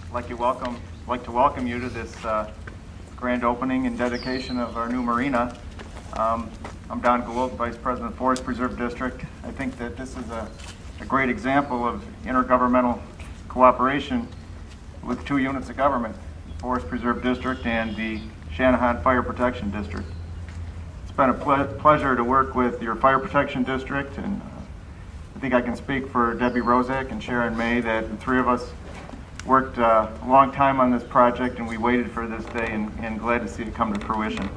I'd like to welcome you to this grand opening and dedication of our new marina. I'm Don Gould, Vice President of Forest Preserve District. I think that this is a great example of intergovernmental cooperation with two units of government, the Forest Preserve District and the Channahon Fire Protection District. It's been a pleasure to work with your Fire Protection District, and I think I can speak for Debbie Rozak and Sharon Meyer that the three of us worked a long time on this project, and we waited for this day, and glad to see it come to fruition.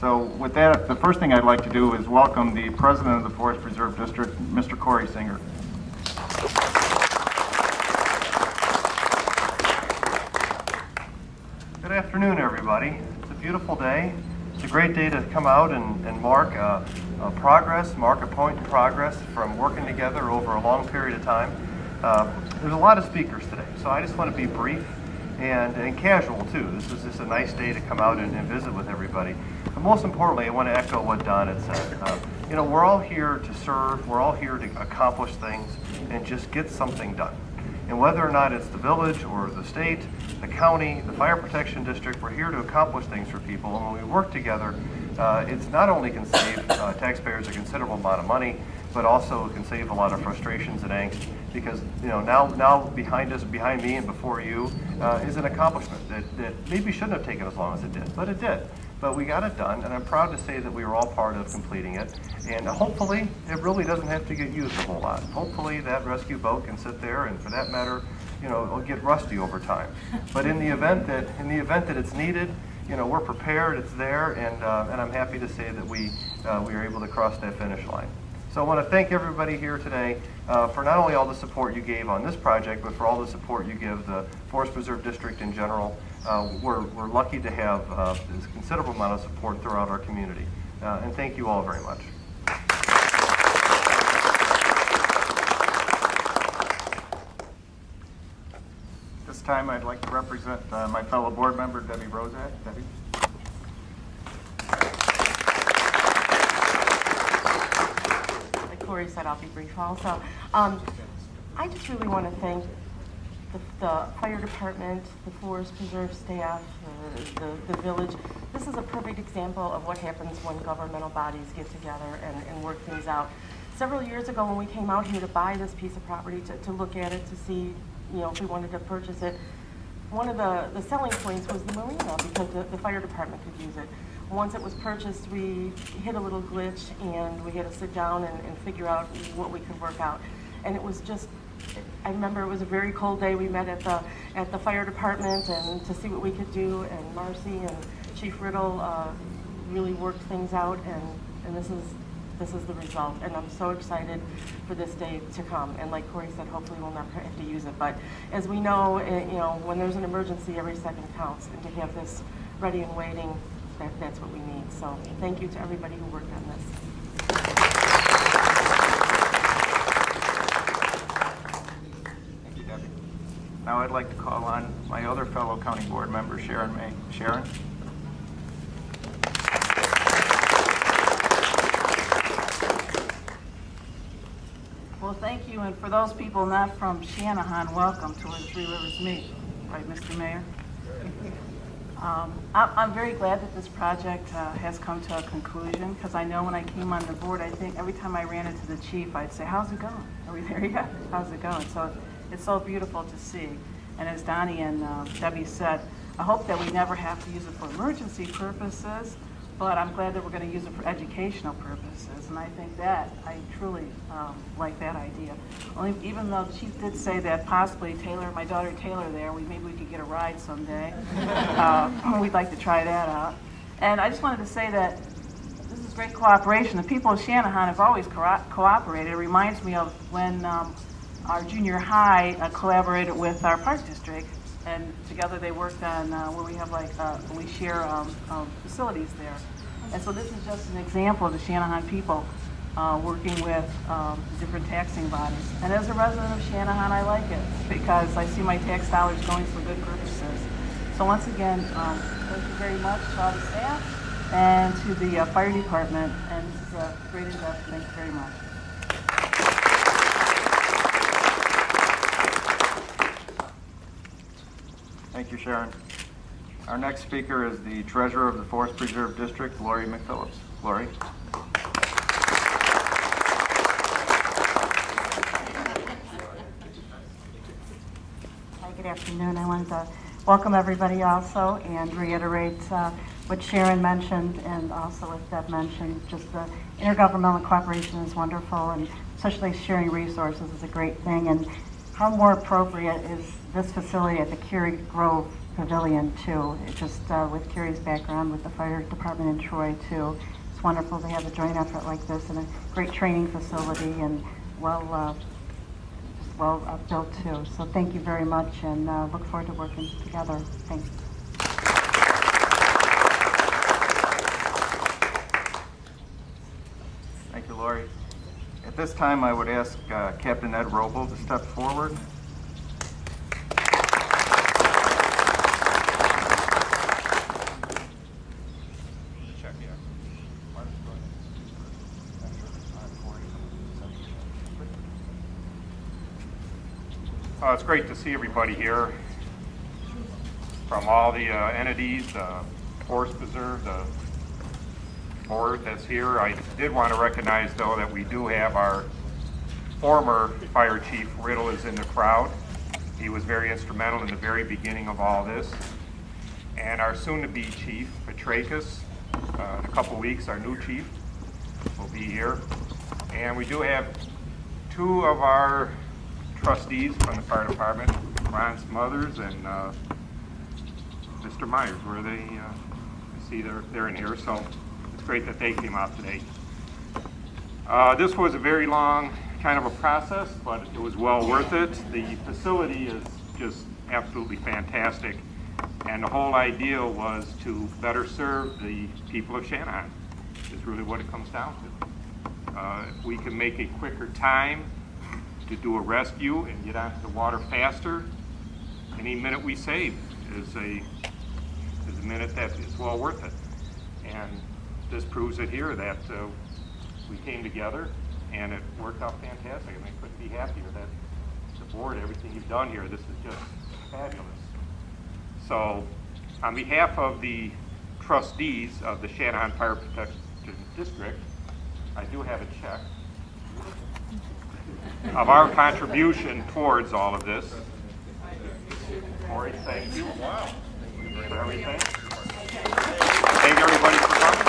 So with that, the first thing I'd like to do is welcome the President of the Forest Preserve District, Mr. Kerry Singer. Good afternoon, everybody. It's a beautiful day. It's a great day to come out and mark a point in progress from working together over a long period of time. There's a lot of speakers today, so I just want to be brief and casual too. This is just a nice day to come out and visit with everybody. But most importantly, I want to echo what Don had said. We're all here to serve, we're all here to accomplish things and just get something done. And whether or not it's the village or the state, the county, the Fire Protection District, we're here to accomplish things for people. And when we work together, it's not only can save taxpayers a considerable amount of money, but also can save a lot of frustrations and angst, because now behind me and before you is an accomplishment that maybe shouldn't have taken as long as it did, but it did. But we got it done, and I'm proud to say that we were all part of completing it. And hopefully, it really doesn't have to get used a whole lot. Hopefully, that rescue boat can sit there, and for that matter, it'll get rusty over time. But in the event that it's needed, we're prepared. It's there, and I'm happy to say that we are able to cross that finish line. So I want to thank everybody here today for not only all the support you gave on this project, but for all the support you give the Forest Preserve District in general. We're lucky to have this considerable amount of support throughout our community. And thank you all very much. This time I'd like to represent my fellow board member, Debbie Rozak. Debbie. Corey said I'll be brief also. I just really want to thank the fire department, the Forest Preserve staff, the village. This is a perfect example of what happens when governmental bodies get together and work things out. Several years ago when we came out here to buy this piece of property, to look at it, to see if we wanted to purchase it, one of the selling points was the marina, because the fire department could use it. Once it was purchased, we hit a little glitch, and we had to sit down and figure out what we could work out. And it was just, I remember it was a very cold day. We met at the fire department and to see what we could do, and Marcy and Chief Riddle really worked things out, and this is the result. And I'm so excited for this day to come. And like Corey said, hopefully we'll never have to use it. But as we know, when there's an emergency, every second counts, and to have this ready and waiting, that's what we need. So thank you to everybody who worked on this. Thank you, Debbie. Now I'd like to call on my other fellow county board member, Sharon Meyer. Sharon. Well, thank you, and for those people not from Channahon, welcome to where the Three Rivers meet. Right, Mr. Mayor? I'm very glad that this project has come to a conclusion, because I know when I came on the board, I think every time I ran into the chief, I'd say, how's it going? Are we there yet? How's it going? So it's so beautiful to see. And as Donnie and Debbie said, I hope that we never have to use it for emergency purposes, but I'm glad that we're going to use it for educational purposes. And I think that, I truly like that idea. Even though the chief did say that possibly my daughter Taylor there, maybe we could get a ride someday. We'd like to try that out. And I just wanted to say that this is great cooperation. The people of Channahon have always cooperated. It reminds me of when our junior high collaborated with our park district, and together they worked on where we have we share facilities there. And so this is just an example of the Channahon people working with different taxing bodies. And as a resident of Channahon, I like it because I see my tax dollars going for good purposes. So once again, thank you very much to all the staff and to the fire department. And this is a great endeavor. Thank you very much. Thank you, Sharon. Our next speaker is the Treasurer of the Forest Preserve District, Laurie McPhillips. Laurie. Hi, good afternoon. I wanted to welcome everybody also and reiterate what Sharon mentioned and also what Deb mentioned. Just the intergovernmental cooperation is wonderful, and especially sharing resources is a great thing. And how more appropriate is this facility at the Kerry Grove Pavilion too? It just with Kerry's background with the fire department in Troy too, it's wonderful to have a joint effort like this and a great training facility and well built too. So thank you very much, and look forward to working together. Thanks. Thank you, Laurie. At this time, I would ask Captain Ned Roble to step forward. It's great to see everybody here from all the entities, Forest Preserve, the board that's here. I did want to recognize, though, that we do have our former Fire Chief Riddle is in the crowd. He was very instrumental in the very beginning of all this. And our soon-to-be Chief, Petrakis, in a couple weeks, our new chief will be here. And we do have two of our trustees from the fire department, Ron Smothers and Mr. Myers, where they see they're in here. So it's great that they came out today. This was a very long kind of a process, but it was well worth it. The facility is just absolutely fantastic, and the whole idea was to better serve the people of Channahon, is really what it comes down to. If we can make a quicker time to do a rescue and get onto the water faster, any minute we save is a minute that is well worth it. And this proves it here that we came together and it worked out fantastic. I mean, couldn't be happier that the board, everything you've done here, this is just fabulous. So on behalf of the trustees of the Channahon Fire Protection District, I do have a check of our contribution towards all of this. Lori, thank you. Wow. For everything. Thank everybody for coming.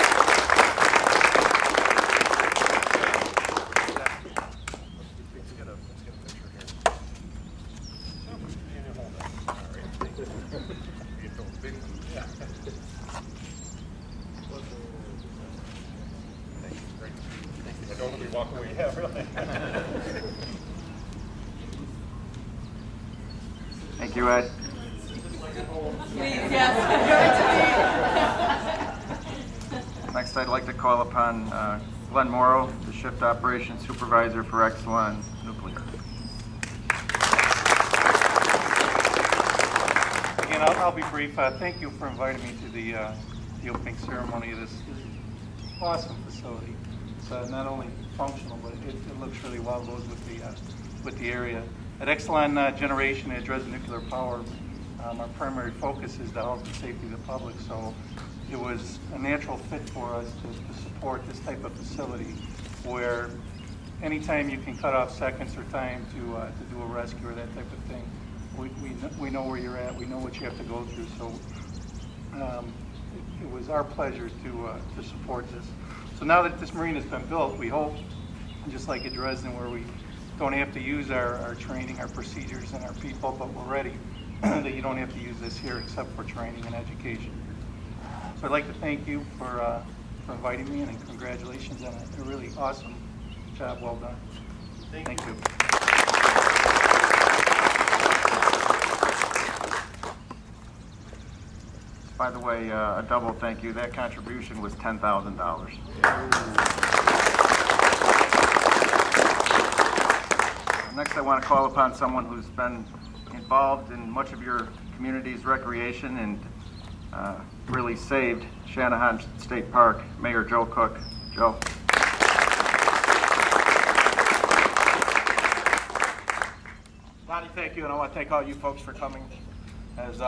Don't let me walk away. Yeah, really. Thank you, Ed. Next, I'd like to call upon Glenn Morrow, the Shift Operations Supervisor for Exelon Nuclear. Again, I'll be brief. Thank you for inviting me to the opening ceremony of this awesome facility. It's not only functional, but it looks really well, goes with the area. At Exelon Generation at Dresden Nuclear Power, our primary focus is the health and safety of the public, so it was a natural fit for us to support this type of facility where anytime you can cut off seconds or time to do a rescue or that type of thing, we know where you're at, we know what you have to go through, so it was our pleasure to support this. So now that this marina has been built, we hope, just like at Dresden, where we don't have to use our training, our procedures, and our people, but we're ready, that you don't have to use this here except for training and education. So I'd like to thank you for inviting me, and congratulations on a really awesome job. Well done. Thank you. By the way, a double thank you. That contribution was $10,000. Next, I want to call upon someone who's been involved in much of your community's recreation and really saved Channahon State Park, Mayor Joe Cook. Joe. Lonnie, thank you, and I want to thank all you folks for coming. As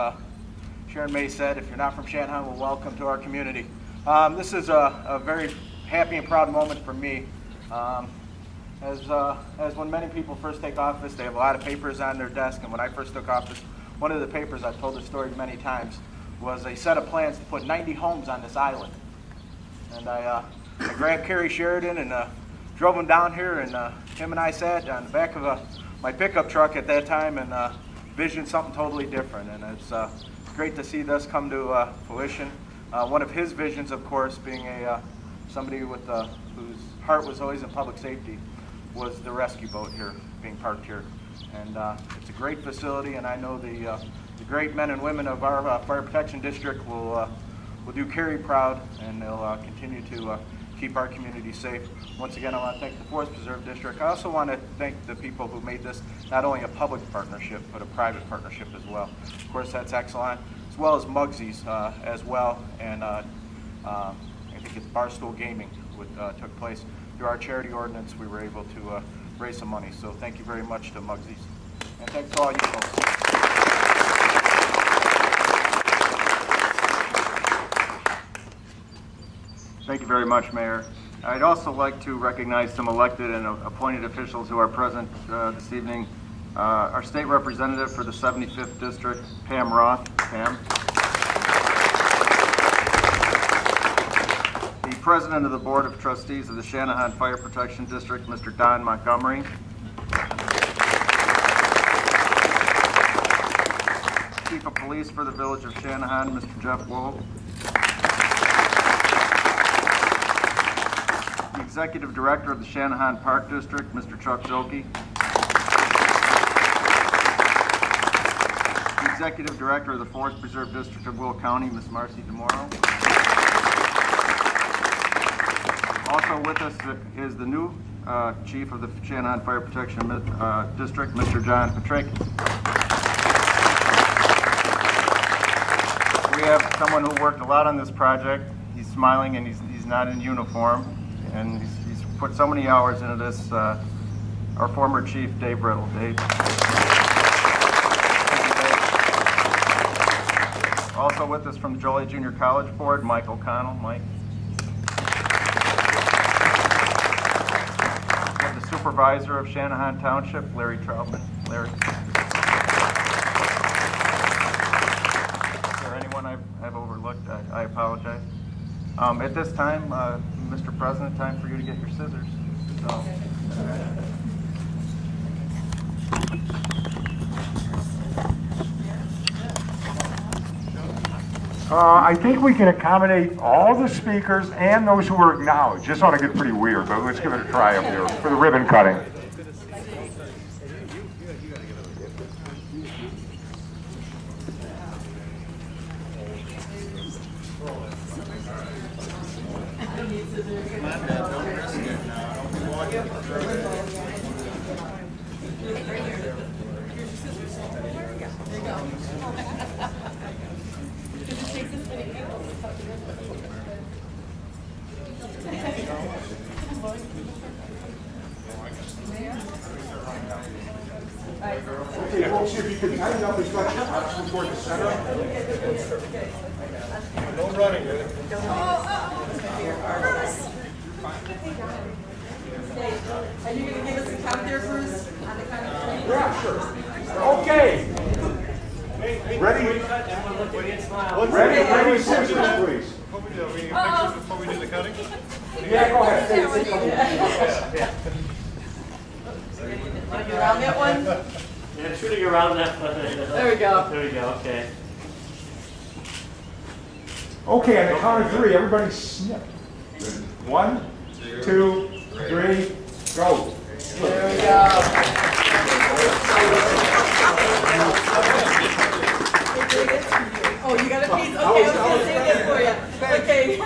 Sharon May said, if you're not from Channahon, well, welcome to our community. This is a very happy and proud moment for me. As when many people first take office, they have a lot of papers on their desk, and when I first took office, one of the papers, I've told this story many times, was a set of plans to put 90 homes on this island. And I grabbed Kerry Sheridan and drove him down here, and him and I sat on the back of my pickup truck at that time and visioned something totally different. And it's great to see this come to fruition. One of his visions, of course, being somebody with whose heart was always in public safety, was the rescue boat here, being parked here. And it's a great facility, and I know the great men and women of our Fire Protection District will do Kerry proud, and they'll continue to keep our community safe. Once again, I want to thank the Forest Preserve District. I also want to thank the people who made this not only a public partnership, but a private partnership as well. Of course, that's Exelon, as well as Mugsy's as well, and I think it's Barstool Gaming took place. Through our charity ordinance, we were able to raise some money. So thank you very much to Mugsy's. And thanks to all you folks. Thank you very much, Mayor. I'd also like to recognize some elected and appointed officials who are present this evening. Our state representative for the 75th District, Pam Roth. Pam. The President of the Board of Trustees of the Channahon Fire Protection District, Mr. Don Montgomery. Chief of Police for the Village of Channahon, Mr. Jeff Wolf. The Executive Director of the Channahon Park District, Mr. Chuck Zilke. The Executive Director of the Forest Preserve District of Will County, Ms. Marcy DeMoro. Also with us is the new Chief of the Channahon Fire Protection District, Mr. John Petraki. We have someone who worked a lot on this project. He's smiling and he's not in uniform. And he's put so many hours into this, our former chief, Dave Riddle. Dave. Also with us from the Joliet Junior College Board, Mike O'Connell. Mike. We have the supervisor of Channahon Township, Larry Troutman. Larry. Is there anyone I've overlooked? I apologize. At this time, Mr. President, time for you to get your scissors. So. I think we can accommodate all the speakers and those who were acknowledged. This ought to get pretty weird, but let's give it a try up here for the ribbon cutting. Okay, folks, if you could tighten up as much as toward the center. No running, really. Are you going to give us a count there, Bruce? On the count of three? Yeah, sure. Okay. Ready? Ready, scissors, please. What we do? We get pictures before we do the cutting? Yeah, go ahead. Take a couple. Want to get around that one? Yeah, shooting around that one. There we go. There we go, okay. Okay, on the count of three, everybody snip. 1, 2, 3, go. There we go. Oh, you got a piece? Okay, I was going to say that for you. Okay.